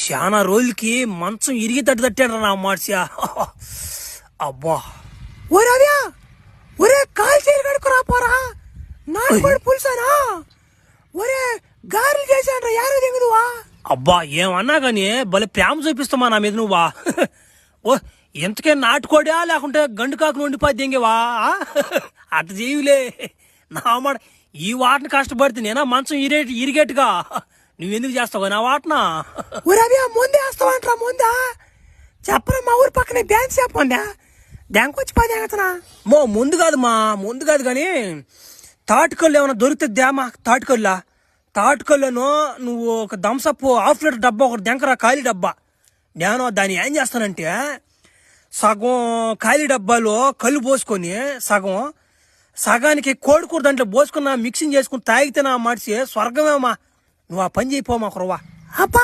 చాలా రోజులకి మంచం ఇరిగి తట్టాడు నా మార్చియా. అబ్బా ఒరేవ్యా ఒరే కాల్ చేరు కడుకురా పోరా నాటుకోడి పులుసానా ఒరే గారెలు చేశాడ్రా యారు దిగుదువా. అబ్బా ఏమన్నా గానీ భలే ప్రేమ చూపిస్తామా నా మీద నువ్వా. ఓ ఎంతకే నాటుకోడా లేకుంటే గండు కాకును వండిపోయి దెంగేవా. అట్ట జీవులే నా మాట. ఈ వాటను కష్టపడితే నేనా మంచం ఇరిగేట్టుగా నువ్వెందుకు చేస్తావు నా వాటనా. ఒరేవ్యా ముందే వేస్తావంటరా ముందా చెప్పరా మా ఊరు పక్కనే బ్యాంక్ షాప్ ఉందా బ్యాంక్ వచ్చి పది ఎగతనా. ముందు కాదు కానీ తాటికల్లు ఏమైనా దొరుకుతుందా మా తాటికల్లును నువ్వు ఒక థమ్సప్ హాఫ్ లీటర్ డబ్బా ఒకటి దెంకరా ఖాళీ డబ్బా. నేను దాన్ని ఏం చేస్తానంటే సగం ఖాళీ డబ్బాలో కళ్ళు పోసుకొని సగానికి కోడికూర దాంట్లో పోసుకున్నా మిక్సింగ్ చేసుకుని తాగితే నా మడిచి స్వర్గమేమా. నువ్వు ఆ పని చేయిపోమా కురవా. అబ్బా